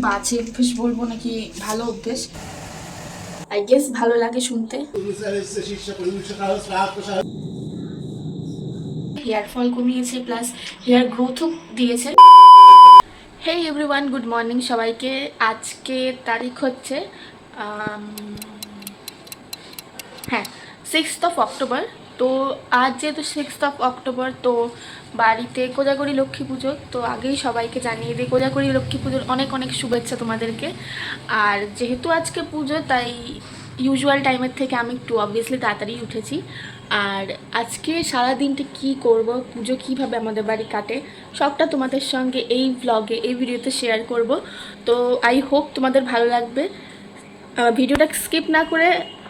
বাজে অভ্যেস বলবো নাকি ভালো অভ্যেস, আই গেস ভালো লাগে শুনতে। হেয়ার ফল কমিয়েছে, প্লাস হেয়ার গ্রোথও দিয়েছে। হেই এভরিওয়ান, গুড মর্নিং সবাইকে। আজকে তারিখ হচ্ছে হ্যাঁ 6th অক্টোবর। তো আজ যেহেতু 6th অক্টোবর, তো বাড়িতে কোজাগরি লক্ষ্মী পুজো। তো আগেই সবাইকে জানিয়ে দিই কোজাগরি লক্ষ্মী পুজোর অনেক অনেক শুভেচ্ছা তোমাদেরকে। আর যেহেতু আজকে পুজো, তাই ইউজুয়াল টাইমের থেকে আমি একটু অবভিয়াসলি তাড়াতাড়ি উঠেছি। আর আজকে সারাদিনটা কি করব, পুজো কিভাবে আমাদের বাড়ি কাটে, সবটা তোমাদের সঙ্গে এই ভ্লগে, এই ভিডিওতে শেয়ার করব। তো আই হোপ তোমাদের ভালো লাগবে। ভিডিওটা স্কিপ না করে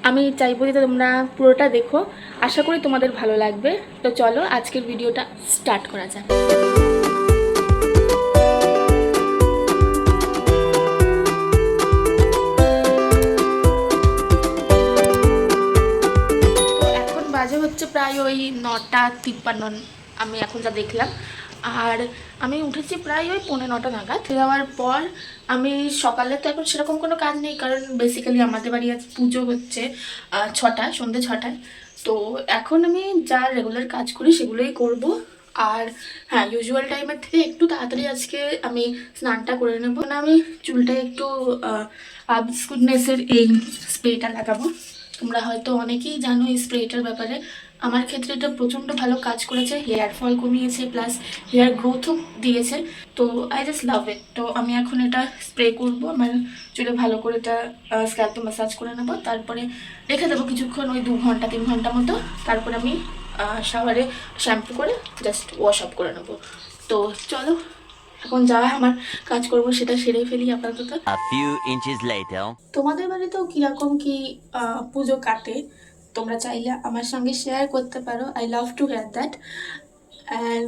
আমি চাইবো যে তোমরা পুরোটা দেখো, আশা করি তোমাদের ভালো লাগবে। তো চলো আজকের ভিডিওটা স্টার্ট করা যাক। তো এখন বাজে হচ্ছে প্রায় ওই 9:53 আমি এখন যা দেখলাম। আর আমি উঠেছি প্রায় ওই 9:45 নাগাদ। যাওয়ার পর আমি সকালে তো এখন সেরকম কোনো কাজ নেই, কারণ বেসিক্যালি আমাদের বাড়ি আজ পুজো হচ্ছে সন্ধ্যে 6টায়। তো এখন আমি যা রেগুলার কাজ করি সেগুলোই করব। আর হ্যাঁ, ইউজুয়াল টাইমের থেকে একটু তাড়াতাড়ি আজকে আমি স্নানটা করে নেব। না, আমি চুলটায় একটু আবিস গুডনেসের এই স্প্রেটা লাগাবো। তোমরা হয়তো অনেকেই জানো এই স্প্রেটার ব্যাপারে। আমার ক্ষেত্রে এটা প্রচণ্ড ভালো কাজ করেছে, হেয়ার ফল কমিয়েছে, প্লাস হেয়ার গ্রোথও দিয়েছে। তো আই জাস্ট লাভ ইট। তো আমি এখন এটা স্প্রে করব, আমার চুলে ভালো করে এটা স্ক্যাল্পে ম্যাসাজ করে নেবো। তারপরে রেখে দেবো কিছুক্ষণ, ওই 2 ঘন্টা 3 ঘন্টা মতো। তারপর আমি শাওয়ারে শ্যাম্পু করে জাস্ট ওয়াশ আপ করে নেবো। তো চলো এখন যা আমার কাজ করবো সেটা সেরে ফেলি আপাতত। তোমাদের বাড়িতেও কিরকম কি পুজো কাটে তোমরা চাইলে আমার সঙ্গে শেয়ার করতে পারো। I love to hear that. And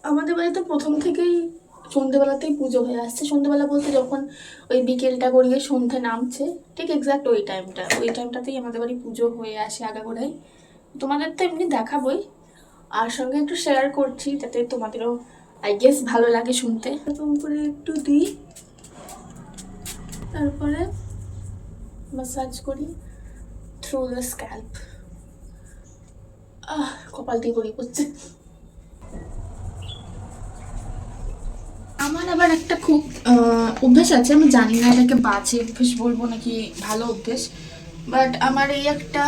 আমাদের বাড়িতে প্রথম থেকেই সন্ধেবেলাতেই পুজো হয়ে আসছে। সন্ধেবেলা বলতে যখন ওই বিকেলটা গড়িয়ে সন্ধে নামছে, ঠিক এক্স্যাক্ট ওই টাইমটাতেই আমাদের বাড়ি পুজো হয়ে আসে আগাগোড়াই। তোমাদের তো এমনি দেখাবোই, আর সঙ্গে একটু শেয়ার করছি যাতে তোমাদেরও আই গেস ভালো লাগে শুনতে। এরকম করে একটু দিই, তারপরে ম্যাসাজ করি থ্রু দ্য স্ক্যাল্প। কপাল দিয়ে গড়িয়ে পড়ছে। আমার আবার একটা খুব অভ্যেস আছে, আমি জানি না এটাকে বাজে অভ্যেস বলবো নাকি ভালো অভ্যেস, বাট আমার এই একটা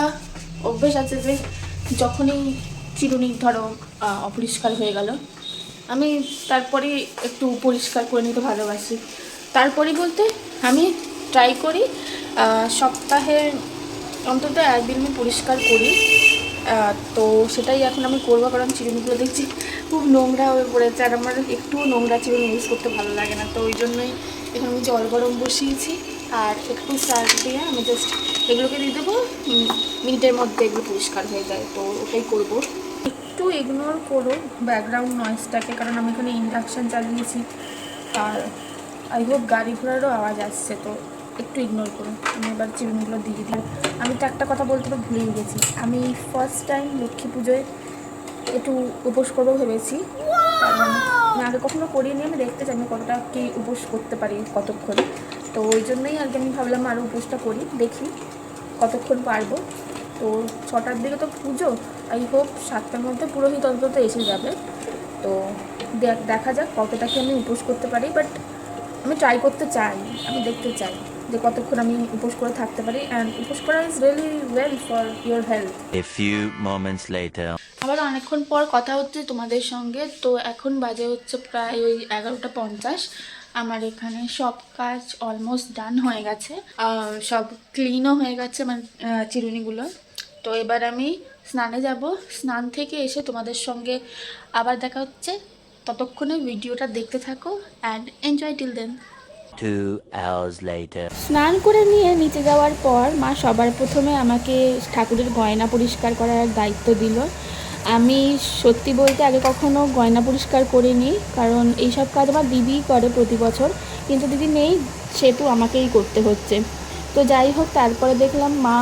অভ্যেস আছে যে যখনই চিরুনি ধরো অপরিষ্কার হয়ে গেল, আমি তারপরে একটু পরিষ্কার করে নিতে ভালোবাসি। তারপরে বলতে আমি ট্রাই করি সপ্তাহে অন্তত একদিন আমি পরিষ্কার করি। তো সেটাই এখন আমি করবো, কারণ চিরুনিগুলো দেখছি খুব নোংরা হয়ে পড়েছে, আর আমার একটুও নোংরা চিরুনি ইউজ করতে ভালো লাগে না। তো ওই জন্যই এখন আমি জল গরম বসিয়েছি, আর একটু সার্ফ দিয়ে আমি জাস্ট এগুলোকে দিয়ে দেবো, মিনিটের মধ্যে এগুলো পরিষ্কার হয়ে যায়। তো ওটাই করবো। একটু ইগনোর করো ব্যাকগ্রাউন্ড নয়েজটাকে, কারণ আমি এখানে ইন্ডাকশান চালিয়েছি, আর আই হোপ গাড়ি ঘোড়ারও আওয়াজ আসছে, তো একটু ইগনোর করুন। আমি এবার চিরুনিগুলো দিয়ে দিই। আমি তো একটা কথা বলতে তো ভুলেই গেছি, আমি ফার্স্ট টাইম লক্ষ্মী পুজোয় একটু উপোস করবো ভেবেছি, কারণ আমি আগে কখনো করিনি। আমি দেখতে চাই আমি কতটা কি উপোস করতে পারি, কতক্ষণ। তো ওই জন্যই আর কি আমি ভাবলাম আরও উপোসটা করি, দেখি কতক্ষণ পারবো। তো 6টার দিকে তো পুজো, আই হোপ 7টার মধ্যে পুরোহিত অন্তত এসে যাবে। তো দেখা যাক কতটা কি আমি উপোস করতে পারি, বাট আমি ট্রাই করতে চাই, আমি দেখতে চাই যে কতক্ষণ আমি উপোস করে থাকতে পারি। অ্যান্ড উপোস করা is really well for your health. আবার অনেকক্ষণ পর কথা হচ্ছে তোমাদের সঙ্গে। তো এখন বাজে হচ্ছে প্রায় ওই 11:50। আমার এখানে সব কাজ অলমোস্ট ডান হয়ে গেছে, সব ক্লিনও হয়ে গেছে মানে চিরুনিগুলো। তো এবার আমি স্নানে যাব। স্নান থেকে এসে তোমাদের সঙ্গে আবার দেখা হচ্ছে। ততক্ষণে ভিডিওটা দেখতে থাকো and enjoy till then. 2 hours later. স্নান করে নিয়ে নিচে যাওয়ার পর মা সবার প্রথমে আমাকে ঠাকুরের গয়না পরিষ্কার করার দায়িত্ব দিল। আমি সত্যি বলতে আগে কখনো গয়না পরিষ্কার করিনি, কারণ এইসব কাজ আমার দিদিই করে প্রতি বছর, কিন্তু দিদি নেই সেহেতু আমাকেই করতে হচ্ছে। তো যাই হোক, তারপরে দেখলাম মা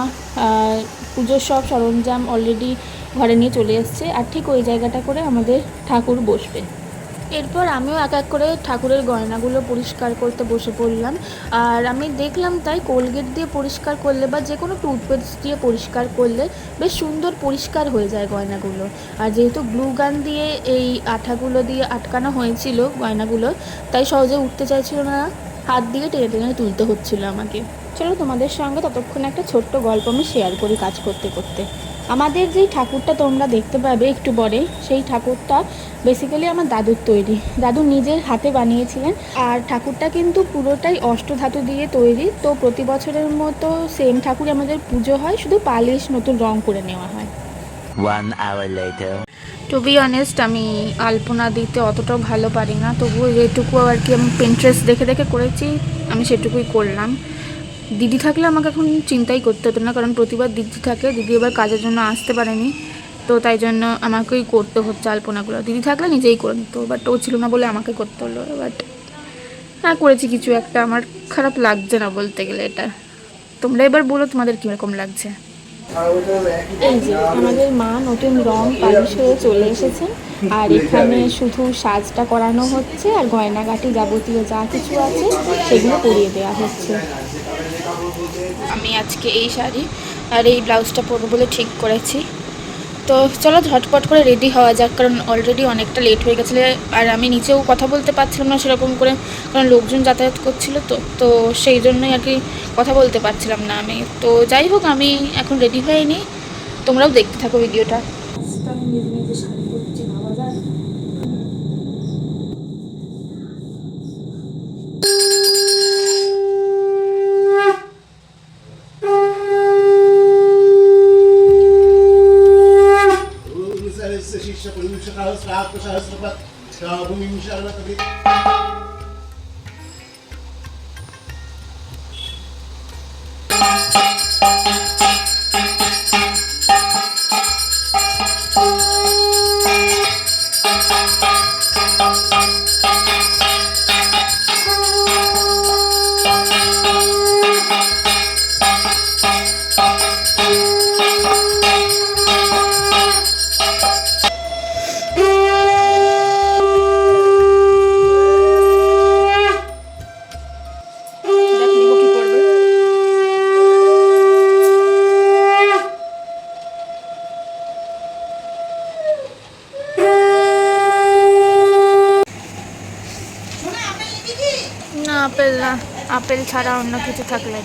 পুজোর সব সরঞ্জাম অলরেডি ঘরে নিয়ে চলে এসছে, আর ঠিক ওই জায়গাটা করে আমাদের ঠাকুর বসবে। এরপর আমিও এক এক করে ঠাকুরের গয়নাগুলো পরিষ্কার করতে বসে পড়লাম। আর আমি দেখলাম তাই কোলগেট দিয়ে পরিষ্কার করলে বা যে কোনো টুথপেস্ট দিয়ে পরিষ্কার করলে বেশ সুন্দর পরিষ্কার হয়ে যায় গয়নাগুলো। আর যেহেতু গ্লু গান দিয়ে এই আঠাগুলো দিয়ে আটকানো হয়েছিল গয়নাগুলো, তাই সহজে উঠতে চাইছিল না, হাত দিয়ে টেনে টেনে তুলতে হচ্ছিল আমাকে। চলো তোমাদের সঙ্গে ততক্ষণ একটা ছোট্ট গল্প আমি শেয়ার করি কাজ করতে করতে। আমাদের যেই ঠাকুরটা তোমরা দেখতে পাবে একটু পরে, সেই ঠাকুরটা বেসিক্যালি আমার দাদুর তৈরি। দাদু নিজের হাতে বানিয়েছিলেন। আর ঠাকুরটা কিন্তু পুরোটাই অষ্টধাতু দিয়ে তৈরি। তো প্রতি বছরের মতো সেম ঠাকুরই আমাদের পুজো হয়, শুধু পালিশ নতুন রং করে নেওয়া হয়। 1 hour later. To be honest, আমি আলপনা দিতে অতটাও ভালো পারি না, তবুও যেটুকু আর কি আমি পিন্টারেস্ট দেখে দেখে করেছি, আমি সেটুকুই করলাম। দিদি থাকলে আমাকে এখন চিন্তাই করতে হতো না, কারণ প্রতিবার দিদি থাকে, দিদি এবার কাজের জন্য আসতে পারেনি, তো তাই জন্য আমাকেই করতে হচ্ছে আলপনাগুলো। দিদি থাকলে নিজেই করে নিত, বাট ও ছিল না বলে আমাকে করতে হলো। বাট হ্যাঁ, করেছি কিছু একটা, আমার খারাপ লাগছে না বলতে গেলে এটা। তোমরা এবার বলো তোমাদের কীরকম লাগছে। এই যে আমাদের মা নতুন রং পালিশ হয়ে চলে এসেছেন, আর এখানে শুধু সাজটা করানো হচ্ছে আর গয়নাগাটি যাবতীয় যা কিছু আছে সেগুলো পরিয়ে দেওয়া হচ্ছে। আমি আজকে এই শাড়ি আর এই ব্লাউজটা পরবো বলে ঠিক করেছি। তো চলো ঝটপট করে রেডি হওয়া যাক, কারণ অলরেডি অনেকটা লেট হয়ে গেছিলো। আর আমি নিচেও কথা বলতে পারছিলাম না সেরকম করে, কারণ লোকজন যাতায়াত করছিলো, তো সেই জন্যই আর কি কথা বলতে পারছিলাম না আমি। তো যাই হোক, আমি এখন রেডি হয়ে নিই, তোমরাও দেখতে থাকো ভিডিওটা। না, আপেল না, আপেল ছাড়া অন্য কিছু থাকলে।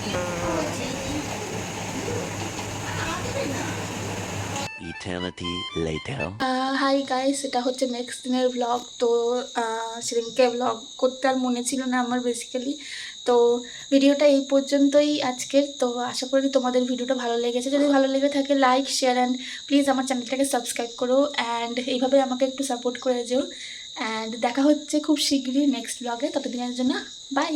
Eternity later. হাই গাইস, এটা হচ্ছে নেক্সট দিনের ব্লগ। তো সেদিনকে ব্লগ করতে আর মনে ছিল না আমার বেসিক্যালি। তো ভিডিওটা এই পর্যন্তই আজকের। তো আশা করি তোমাদের ভিডিওটা ভালো লেগেছে। যদি ভালো লেগে থাকে লাইক, শেয়ার অ্যান্ড প্লিজ আমার চ্যানেলটাকে সাবস্ক্রাইব করো, অ্যান্ড এইভাবে আমাকে একটু সাপোর্ট করে যেও। অ্যান্ড দেখা হচ্ছে খুব শীঘ্রই নেক্সট ব্লগে। ততদিনের জন্য বাই।